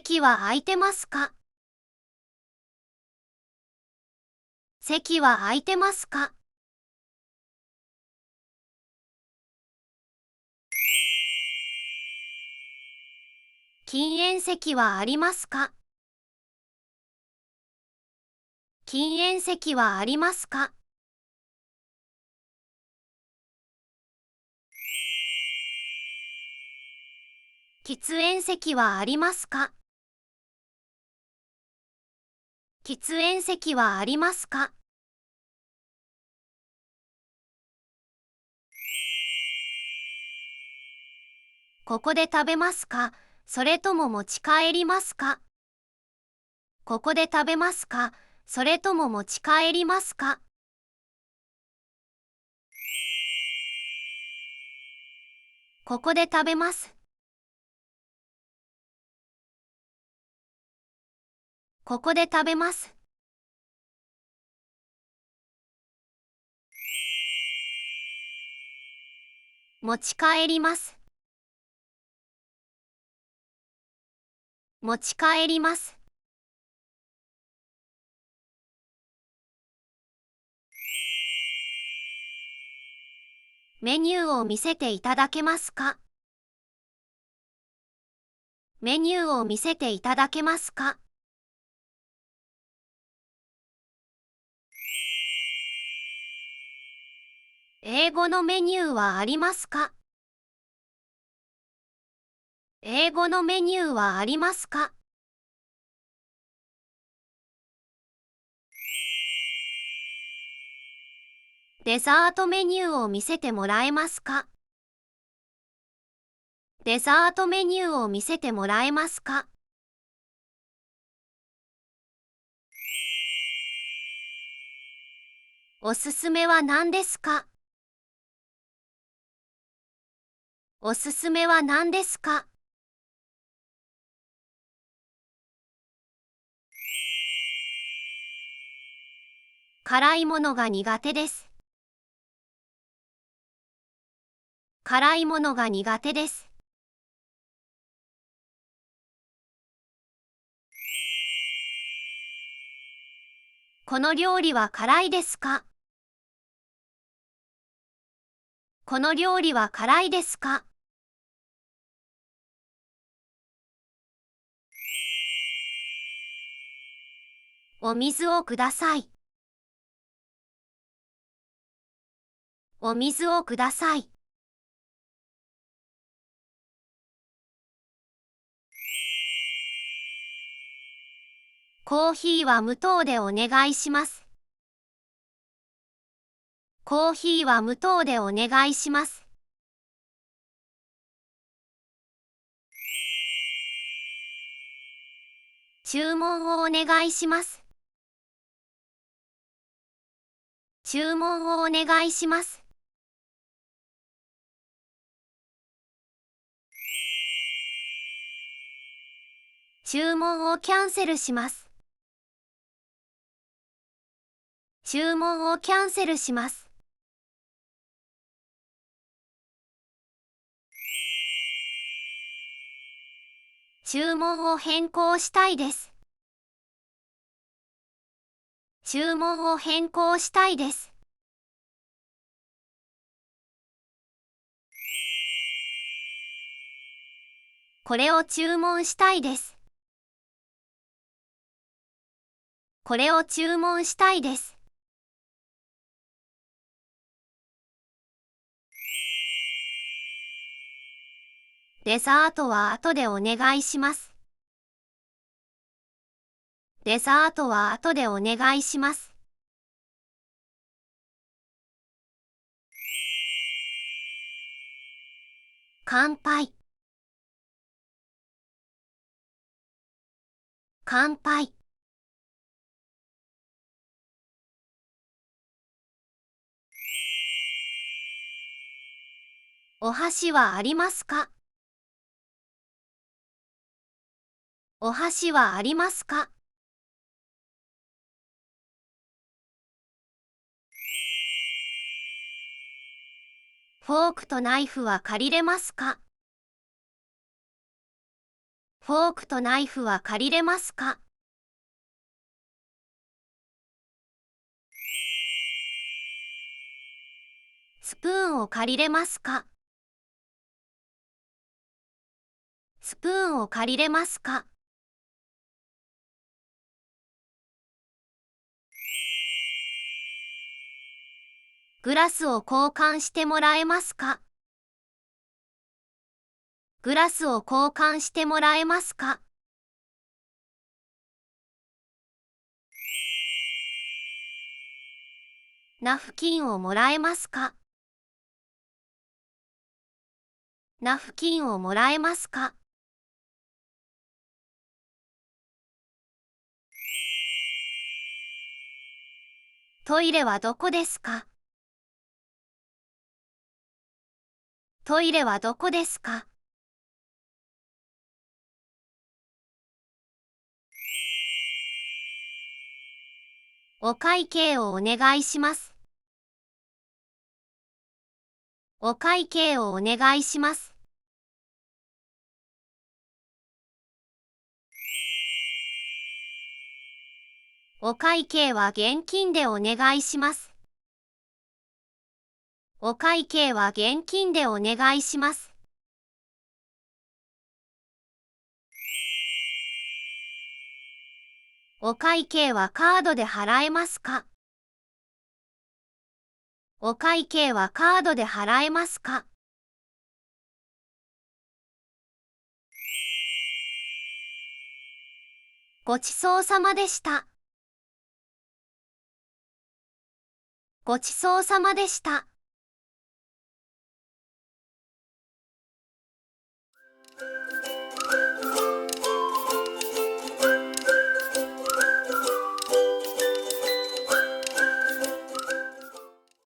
席は空いてますか？席は空いてますか？禁煙席はありますか？禁煙席はありますか？喫煙席はありますか？喫煙席はありますか？ここで食べますか？それとも持ち帰りますか？ここで食べますか？それとも持ち帰りますか？ここで食べます。ここで食べます。持ち帰ります。持ち帰ります。メニューを見せていただけますか？メニューを見せていただけますか？英語のメニューはありますか？英語のメニューはありますか？デザートメニューを見せてもらえますか？デザートメニューを見せてもらえますか？おすすめは何ですか？おすすめは何ですか？辛いものが苦手です。辛いものが苦手です。この料理は辛いですか？この料理は辛いですか？お水をください。お水をください。コーヒーは無糖でお願いします。コーヒーは無糖でお願いします。注文をお願いします。注文をお願いします。注文をキャンセルします。注文をキャンセルします。注文を変更したいです。注文を変更したいです。これを注文したいです。これを注文したいです。デザートは後でお願いします。デザートは後でお願いします。乾杯。乾杯。お箸はありますか？お箸はありますか？フォークとナイフは借りれますか？フォークとナイフは借りれますか？スプーンを借りれますか？スプーンを借りれますか？グラスを交換してもらえますか？グラスを交換してもらえますか？ナフキンをもらえますか？ナフキンをもらえますか？トイレはどこですか？トイレはどこですか？お会計をお願いします。お会計をお願いします。お会計は現金でお願いします。お会計は現金でお願いします。お会計はカードで払えますか？お会計はカードで払えますか？ごちそうさまでした。ごちそうさまでした。